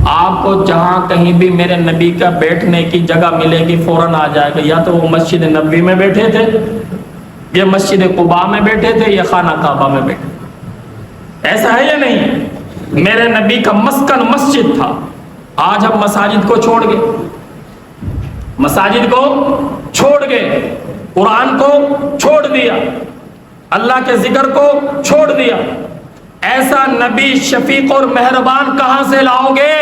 آپ کو جہاں کہیں بھی میرے نبی کا بیٹھنے کی جگہ ملے گی فوراً آ جائے گا، یا تو وہ مسجد نبوی میں بیٹھے تھے، یا مسجد قباء میں بیٹھے تھے، یا خانہ کعبہ میں بیٹھے تھے۔ ایسا ہے یا نہیں؟ میرے نبی کا مسکن مسجد تھا۔ آج ہم مساجد کو چھوڑ گئے، مساجد کو چھوڑ گئے، قرآن کو چھوڑ دیا، اللہ کے ذکر کو چھوڑ دیا۔ ایسا نبی شفیق اور مہربان کہاں سے لاؤ گے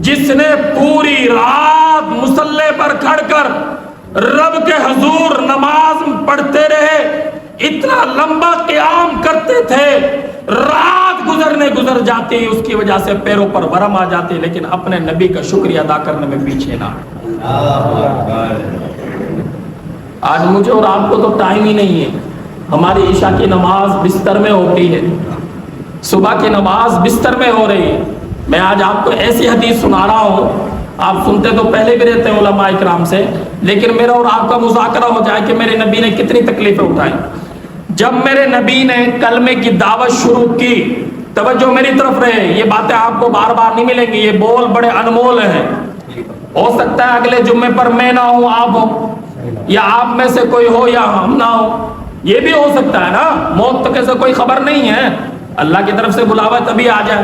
جس نے پوری رات مصلی پر کھڑ کر رب کے حضور نماز پڑھتے رہے، اتنا لمبا قیام کرتے تھے، رات گزر جاتی، اس کی وجہ سے پیروں پر ورم آ جاتی، لیکن اپنے نبی کا شکریہ ادا کرنے میں پیچھے نہ۔ آج مجھے اور آپ کو تو ٹائم ہی نہیں ہے۔ ہماری عشاء کی نماز بستر میں ہوتی ہے، صبح کی نماز بستر میں ہو رہی ہے۔ میں آج آپ کو ایسی حدیث سنا رہا ہوں، آپ سنتے تو پہلے بھی رہتے ہیں علماء اکرام سے، لیکن میرا اور آپ کا مذاکرہ ہو جائے کہ میرے نبی نے کتنی تکلیفیں اٹھائیں۔ جب میرے نبی نے کلمے کی دعوت شروع کی، توجہ میری طرف رہے، یہ باتیں آپ کو بار بار نہیں ملیں گی، یہ بول بڑے انمول ہیں۔ ہو سکتا ہے اگلے جمعے پر میں نہ ہوں، آپ ہوں، یا آپ میں سے کوئی ہو یا ہم نہ ہو، یہ بھی ہو سکتا ہے نا، موت تک سے کوئی خبر نہیں ہے، اللہ کی طرف سے بلاوا تبھی آ جائے۔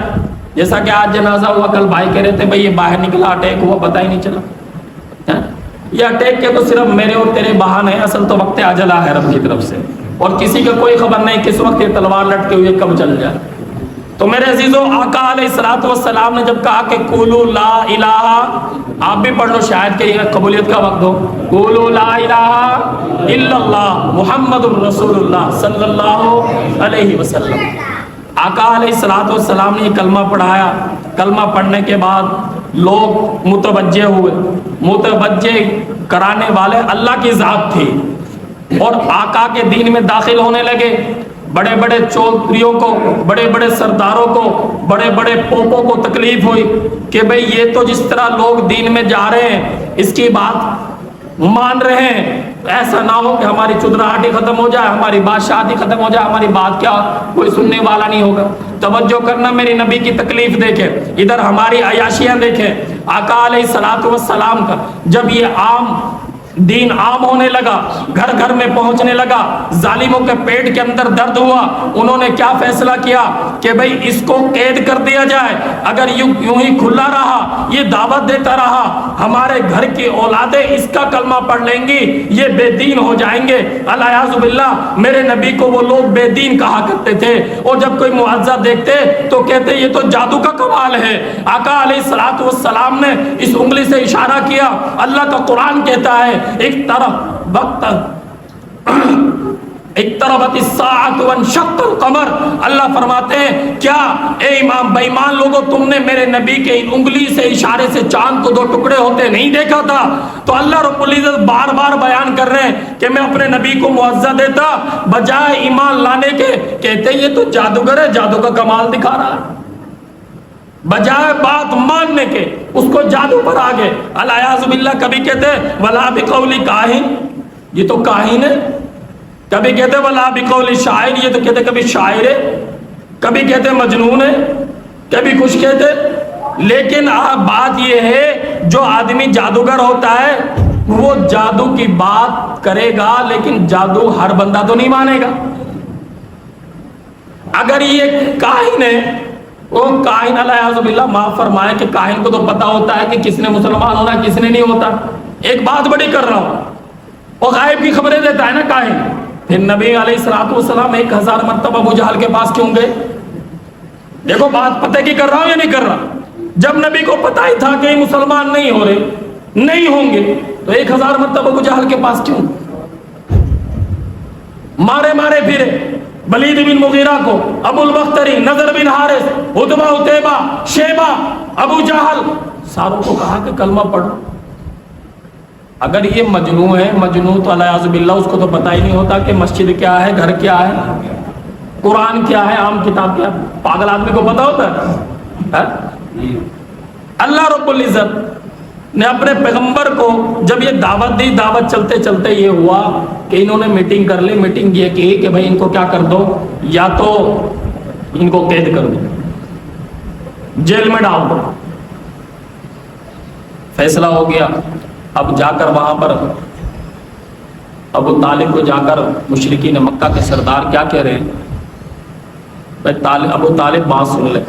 جیسا کہ آج جنازہ ہوا، کل بھائی کہہ رہے تھے بھائی یہ باہر نکلا اٹیک ہوا، پتہ ہی نہیں چلا۔ یہ اٹیک کے تو صرف میرے اور تیرے بہانے ہیں، اصل تو وقت اجلا ہے رب کی طرف سے، اور کسی کا کوئی خبر نہیں کس وقت یہ تلوار لٹکے ہوئے کب چل جائے۔ تو میرے عزیزو، آقا علیہ الصلوۃ والسلام نے جب کہا کہ قولوا لا الہ، آپ بھی پڑھ لو شاید کہ یہ قبولیت کا وقت ہو، قولوا لا الہ الا اللہ محمد الرسول اللہ صلی اللہ علیہ وسلم۔ آقا علیہ الصلوۃ والسلام نے یہ کلمہ پڑھایا، کلمہ پڑھنے کے بعد لوگ متوجہ ہوئے، متوجہ کرانے والے اللہ کی ذات تھی، اور آقا کے دین میں داخل ہونے لگے۔ بڑے بڑے چودھریوں کو، بڑے بڑے سرداروں کو، بڑے بڑے پوپوں کو تکلیف ہوئی کہ بھئی یہ تو جس طرح لوگ دین میں جا رہے ہیں اس کی بات مان رہے ہیں، ایسا نہ ہو کہ ہماری چودراہٹی ختم ہو جائے، ہماری بادشاہتی ختم ہو جائے، ہماری بات کیا کوئی سننے والا نہیں ہوگا۔ توجہ کرنا، میری نبی کی تکلیف دیکھیں، ادھر ہماری عیاشیاں دیکھیں۔ آقا علیہ الصلوۃ والسلام کا جب یہ عام دین عام ہونے لگا، گھر گھر میں پہنچنے لگا، ظالموں کے پیٹ کے اندر درد ہوا، انہوں نے کیا فیصلہ کیا کہ بھئی اس کو قید کر دیا جائے، اگر یوں ہی کھلا رہا، یہ دعوت دیتا رہا، ہمارے گھر کی اولادیں اس کا کلمہ پڑھ لیں گی، یہ بے دین ہو جائیں گے۔ الیاذ باللہ، میرے نبی کو وہ لوگ بے دین کہا کرتے تھے، اور جب کوئی معجزہ دیکھتے تو کہتے یہ تو جادو کا کمال ہے۔ آقا علیہ الصلوۃ والسلام نے اس انگلی سے اشارہ کیا، اللہ کا قرآن کہتا ہے اقتربت الساعۃ وانشق القمر، اللہ فرماتے ہیں کیا اے امام بے ایمان لوگوں، تم نے میرے نبی کے ان انگلی سے اشارے سے چاند کو دو ٹکڑے ہوتے نہیں دیکھا تھا؟ تو اللہ رب العزت بار بار بیان کر رہے ہیں کہ میں اپنے نبی کو معجزہ دیتا، بجائے ایمان لانے کے کہتے یہ تو جادوگر ہے، جادو کا کمال دکھا رہا ہے، بجائے بات ماننے کے اس کو جادو پر آگے۔ الیاذ باللہ، کبھی کہتے ولا بقول کاہن، یہ تو کاہن ہے، کبھی کہتے ولا بقول شاعر، یہ تو کہتے کبھی شاعر ہے، کبھی کہتے مجنون ہے، کبھی کچھ کہتے۔ لیکن بات یہ ہے جو آدمی جادوگر ہوتا ہے وہ جادو کی بات کرے گا، لیکن جادو ہر بندہ تو نہیں مانے گا۔ اگر یہ کاہن ہے، وہ کاہن الیاذ باللہ معاف فرمائے کہ کاہن کو تو پتا ہوتا ہے کہ کس نے مسلمان ہونا کس نے نہیں ہوتا۔ ایک بات بڑی کر رہا ہوں، وہ غائب کی خبریں دیتا ہے نا کاہن۔ پھر نبی علیہ الصلوۃ والسلام 1000 مرتبہ ابو جہل کے پاس کیوں گئے؟ دیکھو بات پتہ کی کر رہا ہوں یا نہیں کر رہا؟ جب نبی کو پتہ ہی تھا کہ یہ مسلمان نہیں ہو رہے، نہیں ہوں گے، تو 1000 مرتبہ ابو جہل کے پاس کیوں؟ مارے مارے پھرے، ولید بن مغیرہ کو، ابو البختری، نضر بن حارث، عتبہ عتیبہ، شیبہ، ابو جہل، ساروں کو کہا کہ کلمہ پڑھو۔ اگر یہ مجنون ہے، مجنون تو الیاذ باللہ اس کو تو پتہ ہی نہیں ہوتا کہ مسجد کیا ہے، گھر کیا ہے، قرآن کیا ہے، عام کتاب کیا ہے۔ پاگل آدمی کو پتہ ہوتا ہے؟ اللہ رب العزت نے اپنے پیغمبر کو جب یہ دعوت دی، دعوت چلتے چلتے یہ ہوا کہ انہوں نے میٹنگ کر لی، میٹنگ یہ کی کہ بھائی ان کو کیا کر دو، یا تو ان کو قید کر دو، جیل میں ڈال دو، فیصلہ ہو گیا. اب جا کر وہاں پر ابو طالب کو جا کر مشرکین مکہ کے سردار کیا کہہ رہے ہیں؟ ابو طالب بات سن لے،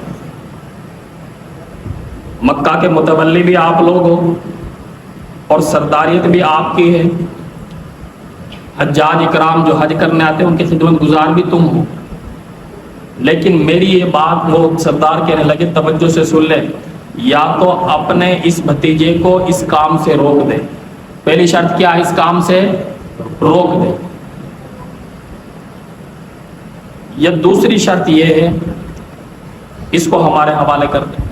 مکہ کے متولی بھی آپ لوگ ہو اور سرداریت بھی آپ کی ہے، حجاج اکرام جو حج کرنے آتے ہیں ان کی خدمت گزار بھی تم ہو، لیکن میری یہ بات وہ سردار کہنے لگے توجہ سے سن لے، یا تو اپنے اس بھتیجے کو اس کام سے روک دے. پہلی شرط کیا ہے؟ اس کام سے روک دے. یا دوسری شرط یہ ہے اس کو ہمارے حوالے کر دے.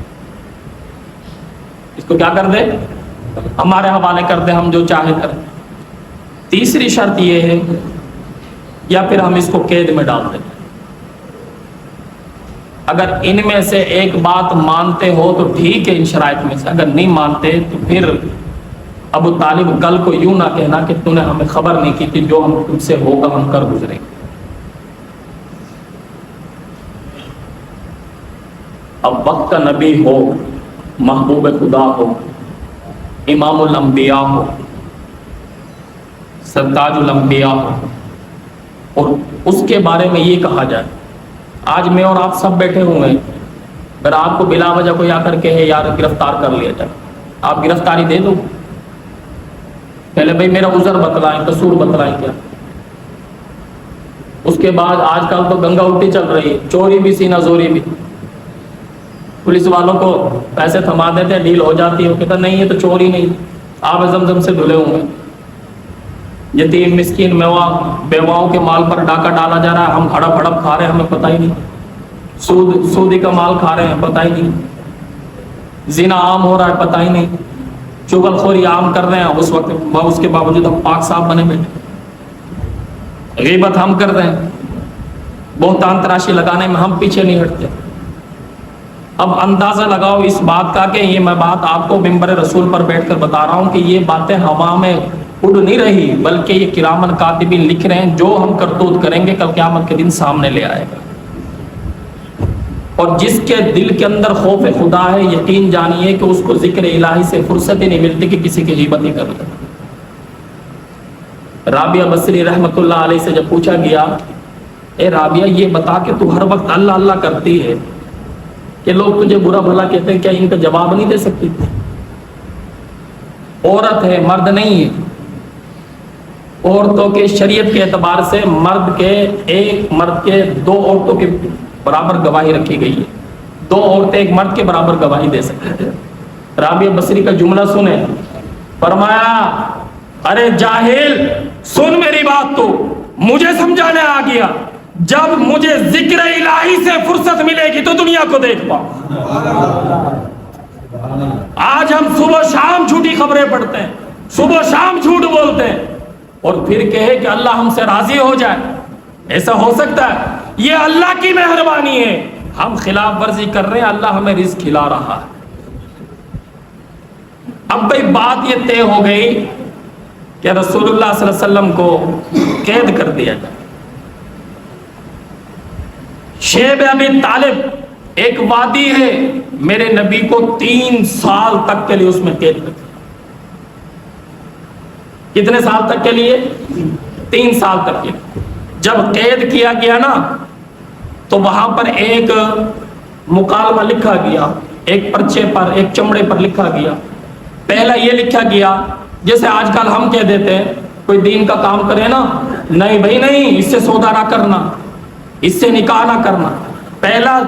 اس کو کیا کر دے؟ ہمارے حوالے کر دے، ہم جو چاہے کریں. تیسری شرط یہ ہے یا پھر ہم اس کو قید میں ڈال دیں. اگر ان میں سے ایک بات مانتے ہو تو ٹھیک ہے، ان شرائط میں سے. اگر نہیں مانتے تو پھر ابو طالب کل کو یوں نہ کہنا کہ تو نے ہمیں خبر نہیں کی تھی، جو ہم تم سے ہوگا ہم کر گزریں گے. اب وقت کا نبی ہو، محبوب خدا ہو، امام الانبیاء ہو، سرتاج الانبیاء ہو، اور اس کے بارے میں یہ کہا جائے آج میں اور آپ سب بیٹھے ہوئے ہیں، اگر آپ کو بلا وجہ کوئی آ کر کہے یار گرفتار کر لیا جائے، آپ گرفتاری دے دو؟ پہلے بھائی میرا عذر بتلائیں، قصور بتلائیں کیا. اس کے بعد آج کل تو گنگا الٹی چل رہی ہے، چوری بھی سینہ زوری بھی. پولیس والوں کو پیسے تھما دیتے ہیں، ڈیل ہو جاتی ہے، وہ کہتا نہیں ہے تو چوری نہیں، آپ زمزم سے دھلے ہوں گے. یتیم مسکین بیواؤں کے مال پر ڈاکہ ڈالا جا رہا ہے، ہم ہڑپ ہڑپ کھا رہے ہیں، ہمیں پتہ ہی نہیں. سودی کا مال کھا رہے ہیں، پتہ ہی نہیں. زنا عام ہو رہا ہے، پتہ ہی نہیں. چغل خوری عام کر رہے ہیں، اس کے باوجود ہم پاک صاحب بنے بیٹھے. غیبت ہم کر رہے ہیں، بہتان تراشی لگانے میں ہم پیچھے نہیں ہٹتے. اب اندازہ لگاؤ اس بات کا کہ یہ میں بات آپ کو منبر رسول پر بیٹھ کر بتا رہا ہوں کہ یہ باتیں ہوا میں اڑ نہیں رہی، بلکہ یہ کرامن کاتبین لکھ رہے ہیں. جو ہم کرتوت کریں گے کل قیامت کے دن سامنے لے آئے گا. اور جس کے دل کے اندر خوف خدا ہے، یقین جانیے کہ اس کو ذکر الہی سے فرصت ہی نہیں ملتی کہ کسی کی غیبت ہی کر لے. رابعہ بصری رحمۃ اللہ علیہ سے جب پوچھا گیا اے رابعہ یہ بتا کہ تو ہر وقت اللہ اللہ کرتی ہے کہ لوگ تجھے برا بھلا کہتے ہیں، کیا ان کا جواب نہیں دے سکتی؟ عورت ہے، مرد نہیں ہے. عورتوں کے شریعت کے اعتبار سے ایک مرد کے دو عورتوں کے برابر گواہی رکھی گئی ہے. دو عورتیں ایک مرد کے برابر گواہی دے سکتے ہیں. رابعہ بصری کا جملہ سنیں، فرمایا ارے جاہل سن میری بات، تو مجھے سمجھانے آ گیا، جب مجھے ذکر الہی سے فرصت ملے گی تو دنیا کو دیکھ پاؤں. آج ہم صبح شام جھوٹی خبریں پڑھتے ہیں، صبح شام جھوٹ بولتے ہیں، اور پھر کہے کہ اللہ ہم سے راضی ہو جائے. ایسا ہو سکتا ہے؟ یہ اللہ کی مہربانی ہے. ہم خلاف ورزی کر رہے ہیں، اللہ ہمیں رزق کھلا رہا ہے. اب بھئی بات یہ طے ہو گئی کہ رسول اللہ صلی اللہ علیہ وسلم کو قید کر دیا جائے. شیب ابی طالب ایک وادی ہے، میرے نبی کو 3 سال تک کے لیے اس میں قید کر دیا. کتنے سال تک کے لیے؟ 3 سال تک کے لیے. جب قید کیا گیا نا تو وہاں پر ایک مکالمہ لکھا گیا، ایک پرچے پر، ایک چمڑے پر لکھا گیا. پہلا یہ لکھا گیا جیسے آج کل ہم کہہ دیتے ہیں کوئی دین کا کام کرے نا، نہیں بھائی نہیں، اس سے سودا نہ کرنا، اس سے نکاح نہ کرنا. پہلا